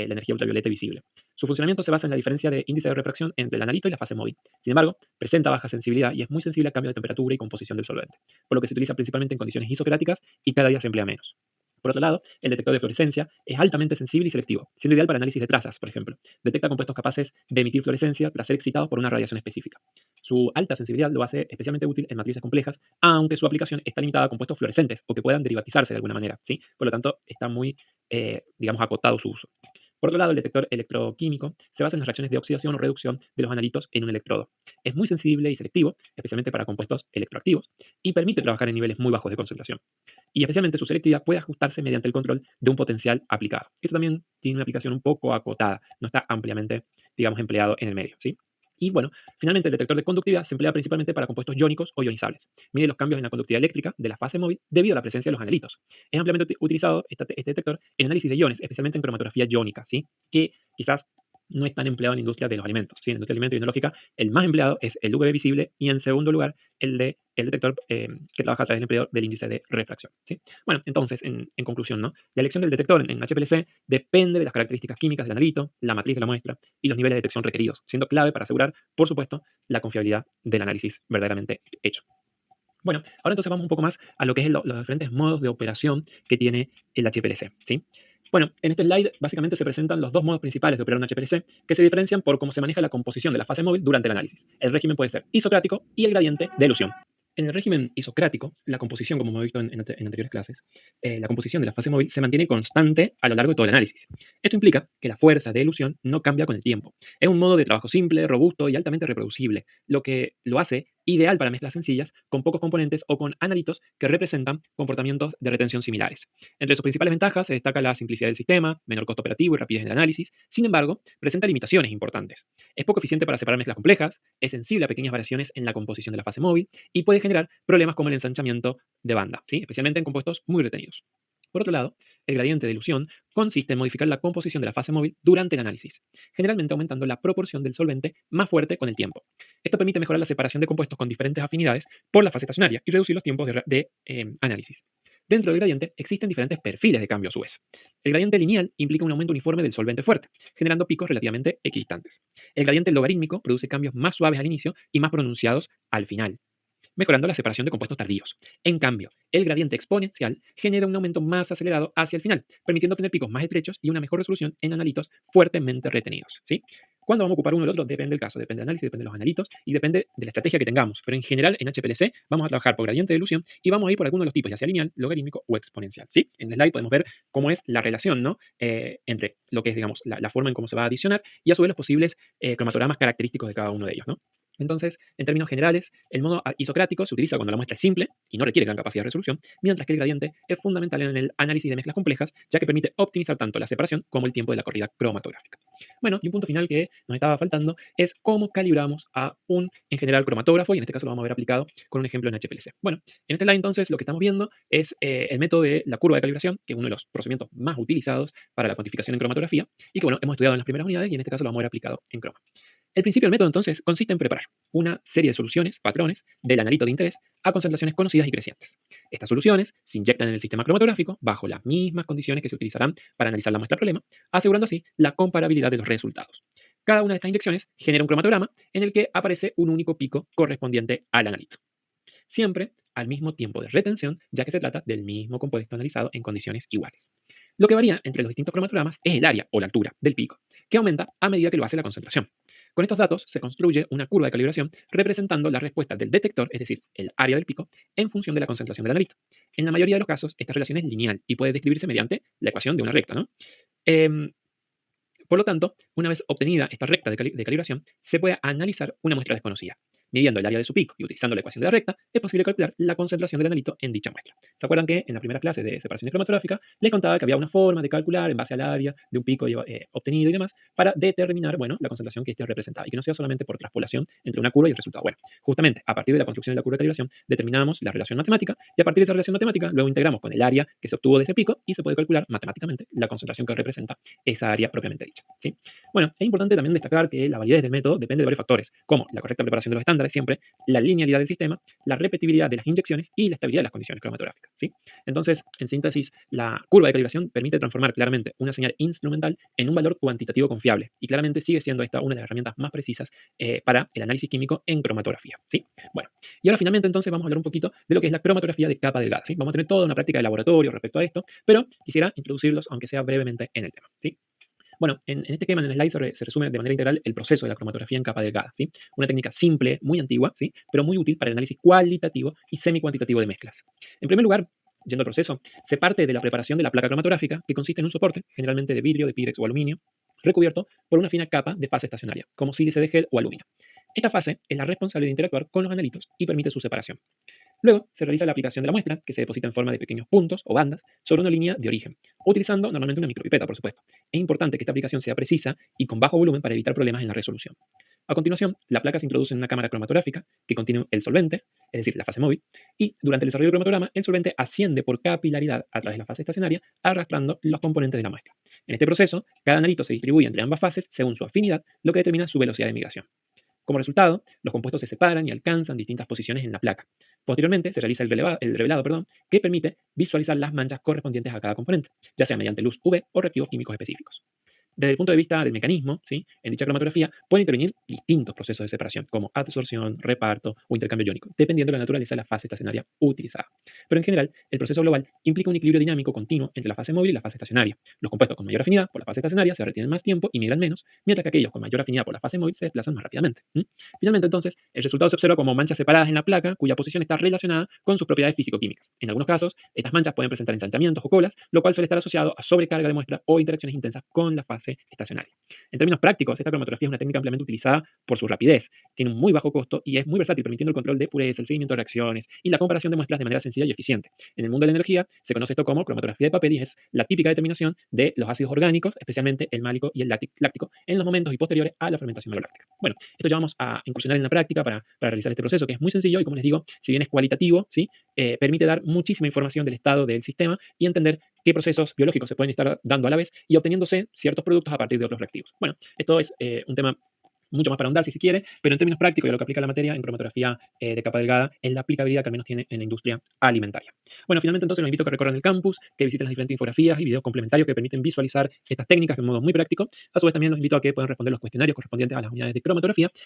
la energía ultravioleta visible. Su funcionamiento se basa en la diferencia de índice de refracción entre el analito y la fase móvil. Sin embargo, presenta baja sensibilidad y es muy sensible a cambios de temperatura y composición del solvente, por lo que se utiliza principalmente en condiciones isocráticas y cada día se emplea menos. Por otro lado, el detector de fluorescencia es altamente sensible y selectivo, siendo ideal para análisis de trazas, por ejemplo. Detecta compuestos capaces de emitir fluorescencia tras ser excitados por una radiación específica. Su alta sensibilidad lo hace especialmente útil en matrices complejas, aunque su aplicación está limitada a compuestos fluorescentes o que puedan derivatizarse de alguna manera, ¿sí? Por lo tanto, está muy, digamos, acotado su uso. Por otro lado, el detector electroquímico se basa en las reacciones de oxidación o reducción de los analitos en un electrodo. Es muy sensible y selectivo, especialmente para compuestos electroactivos, y permite trabajar en niveles muy bajos de concentración. Y especialmente su selectividad puede ajustarse mediante el control de un potencial aplicado. Esto también tiene una aplicación un poco acotada, no está ampliamente, digamos, empleado en el medio, ¿sí? Y bueno, finalmente el detector de conductividad se emplea principalmente para compuestos iónicos o ionizables. Mide los cambios en la conductividad eléctrica de la fase móvil debido a la presencia de los analitos. Es ampliamente utilizado este detector en análisis de iones, especialmente en cromatografía iónica, ¿sí? Que quizás no es tan empleado en la industria de los alimentos. ¿Sí? En la industria de alimentos y tecnológica, el más empleado es el UV visible y en segundo lugar el detector que trabaja a través del empleo del índice de refracción. ¿Sí? Bueno, entonces, en conclusión, ¿no? La elección del detector en HPLC depende de las características químicas del analito, la matriz de la muestra y los niveles de detección requeridos, siendo clave para asegurar, por supuesto, la confiabilidad del análisis verdaderamente hecho. Bueno, ahora entonces vamos un poco más a lo que es los diferentes modos de operación que tiene el HPLC, ¿sí? Bueno, en este slide básicamente se presentan los dos modos principales de operar un HPLC que se diferencian por cómo se maneja la composición de la fase móvil durante el análisis. El régimen puede ser isocrático y el gradiente de elusión. En el régimen isocrático, la composición, como hemos visto en anteriores clases, la composición de la fase móvil se mantiene constante a lo largo de todo el análisis. Esto implica que la fuerza de elusión no cambia con el tiempo. Es un modo de trabajo simple, robusto y altamente reproducible, lo que lo hace ideal para mezclas sencillas con pocos componentes o con analitos que representan comportamientos de retención similares. Entre sus principales ventajas se destaca la simplicidad del sistema, menor costo operativo y rapidez en el análisis. Sin embargo, presenta limitaciones importantes. Es poco eficiente para separar mezclas complejas, es sensible a pequeñas variaciones en la composición de la fase móvil y puede generar problemas como el ensanchamiento de banda, ¿sí? Especialmente en compuestos muy retenidos. Por otro lado, el gradiente de ilusión consiste en modificar la composición de la fase móvil durante el análisis, generalmente aumentando la proporción del solvente más fuerte con el tiempo. Esto permite mejorar la separación de compuestos con diferentes afinidades por la fase estacionaria y reducir los tiempos de análisis. Dentro del gradiente existen diferentes perfiles de cambio a su vez. El gradiente lineal implica un aumento uniforme del solvente fuerte, generando picos relativamente equidistantes. El gradiente logarítmico produce cambios más suaves al inicio y más pronunciados al final, mejorando la separación de compuestos tardíos. En cambio, el gradiente exponencial genera un aumento más acelerado hacia el final, permitiendo obtener picos más estrechos y una mejor resolución en analitos fuertemente retenidos, ¿sí? ¿Cuándo vamos a ocupar uno del otro? Depende del caso, depende del análisis, depende de los analitos y depende de la estrategia que tengamos. Pero en general, en HPLC vamos a trabajar por gradiente de ilusión y vamos a ir por alguno de los tipos, ya sea lineal, logarítmico o exponencial, ¿sí? En el slide podemos ver cómo es la relación, ¿no? Entre lo que es, digamos, la forma en cómo se va a adicionar y a su vez los posibles cromatogramas característicos de cada uno de ellos, ¿no? Entonces, en términos generales, el modo isocrático se utiliza cuando la muestra es simple y no requiere gran capacidad de resolución, mientras que el gradiente es fundamental en el análisis de mezclas complejas, ya que permite optimizar tanto la separación como el tiempo de la corrida cromatográfica. Bueno, y un punto final que nos estaba faltando es cómo calibramos a un, en general, cromatógrafo, y en este caso lo vamos a ver aplicado con un ejemplo en HPLC. Bueno, en este slide entonces lo que estamos viendo es el método de la curva de calibración, que es uno de los procedimientos más utilizados para la cuantificación en cromatografía, y que bueno, hemos estudiado en las primeras unidades y en este caso lo vamos a ver aplicado en croma. El principio del método entonces consiste en preparar una serie de soluciones, patrones, del analito de interés a concentraciones conocidas y crecientes. Estas soluciones se inyectan en el sistema cromatográfico bajo las mismas condiciones que se utilizarán para analizar la muestra problema, asegurando así la comparabilidad de los resultados. Cada una de estas inyecciones genera un cromatograma en el que aparece un único pico correspondiente al analito. Siempre al mismo tiempo de retención, ya que se trata del mismo compuesto analizado en condiciones iguales. Lo que varía entre los distintos cromatogramas es el área o la altura del pico, que aumenta a medida que lo hace la concentración. Con estos datos se construye una curva de calibración representando la respuesta del detector, es decir, el área del pico, en función de la concentración del analito. En la mayoría de los casos, esta relación es lineal y puede describirse mediante la ecuación de una recta, ¿no? Por lo tanto, una vez obtenida esta recta de calibración, se puede analizar una muestra desconocida. Midiendo el área de su pico y utilizando la ecuación de la recta, es posible calcular la concentración del analito en dicha muestra. ¿Se acuerdan que en la primera clase de separación cromatográfica les contaba que había una forma de calcular en base al área de un pico obtenido y demás para determinar, bueno, la concentración que éste representaba y que no sea solamente por transpolación entre una curva y el resultado? Bueno, justamente a partir de la construcción de la curva de calibración determinamos la relación matemática y a partir de esa relación matemática luego integramos con el área que se obtuvo de ese pico y se puede calcular matemáticamente la concentración que representa esa área propiamente dicha, ¿sí? Bueno, es importante también destacar que la validez del método depende de varios factores, como la correcta preparación de los estándares, de siempre la linealidad del sistema, la repetibilidad de las inyecciones y la estabilidad de las condiciones cromatográficas, ¿sí? Entonces, en síntesis, la curva de calibración permite transformar claramente una señal instrumental en un valor cuantitativo confiable y claramente sigue siendo esta una de las herramientas más precisas para el análisis químico en cromatografía, ¿sí? Bueno, y ahora finalmente entonces vamos a hablar un poquito de lo que es la cromatografía de capa delgada, ¿sí? Vamos a tener toda una práctica de laboratorio respecto a esto, pero quisiera introducirlos, aunque sea brevemente, en el tema, ¿sí? Bueno, en este esquema, en el slide, se resume de manera integral el proceso de la cromatografía en capa delgada, ¿sí? Una técnica simple, muy antigua, ¿sí? Pero muy útil para el análisis cualitativo y semi-cuantitativo de mezclas. En primer lugar, yendo al proceso, se parte de la preparación de la placa cromatográfica, que consiste en un soporte, generalmente de vidrio, de pirex o aluminio, recubierto por una fina capa de fase estacionaria, como sílice de gel o aluminio. Esta fase es la responsable de interactuar con los analitos y permite su separación. Luego se realiza la aplicación de la muestra, que se deposita en forma de pequeños puntos o bandas sobre una línea de origen, utilizando normalmente una micropipeta, por supuesto. Es importante que esta aplicación sea precisa y con bajo volumen para evitar problemas en la resolución. A continuación, la placa se introduce en una cámara cromatográfica que contiene el solvente, es decir, la fase móvil, y durante el desarrollo del cromatograma, el solvente asciende por capilaridad a través de la fase estacionaria, arrastrando los componentes de la muestra. En este proceso, cada analito se distribuye entre ambas fases según su afinidad, lo que determina su velocidad de migración. Como resultado, los compuestos se separan y alcanzan distintas posiciones en la placa. Posteriormente, se realiza el revelado, que permite visualizar las manchas correspondientes a cada componente, ya sea mediante luz UV o reactivos químicos específicos. Desde el punto de vista del mecanismo, ¿sí? En dicha cromatografía pueden intervenir distintos procesos de separación, como adsorción, reparto o intercambio iónico, dependiendo de la naturaleza de la fase estacionaria utilizada. Pero en general, el proceso global implica un equilibrio dinámico continuo entre la fase móvil y la fase estacionaria. Los compuestos con mayor afinidad por la fase estacionaria se retienen más tiempo y migran menos, mientras que aquellos con mayor afinidad por la fase móvil se desplazan más rápidamente. Finalmente, entonces, el resultado se observa como manchas separadas en la placa, cuya posición está relacionada con sus propiedades físico-químicas. En algunos casos, estas manchas pueden presentar ensanchamientos o colas, lo cual suele estar asociado a sobrecarga de muestra o interacciones intensas con la fase estacionaria. En términos prácticos, esta cromatografía es una técnica ampliamente utilizada por su rapidez, tiene un muy bajo costo y es muy versátil, permitiendo el control de pureza, el seguimiento de reacciones y la comparación de muestras de manera sencilla y eficiente. En el mundo de la energía se conoce esto como cromatografía de papel y es la típica determinación de los ácidos orgánicos, especialmente el málico y el láctico, en los momentos y posteriores a la fermentación maloláctica. Bueno, esto ya vamos a incursionar en la práctica para realizar este proceso, que es muy sencillo y, como les digo, si bien es cualitativo, ¿sí? Permite dar muchísima información del estado del sistema y entender qué procesos biológicos se pueden estar dando a la vez y obteniéndose ciertos productos a partir de otros reactivos. Bueno, esto es un tema mucho más para ahondar si se quiere, pero en términos prácticos y a lo que aplica la materia en cromatografía de capa delgada, es la aplicabilidad que al menos tiene en la industria alimentaria. Bueno, finalmente entonces los invito a que recorran el campus, que visiten las diferentes infografías y videos complementarios que permiten visualizar estas técnicas de un modo muy práctico. A su vez también los invito a que puedan responder los cuestionarios correspondientes a las unidades de cromatografía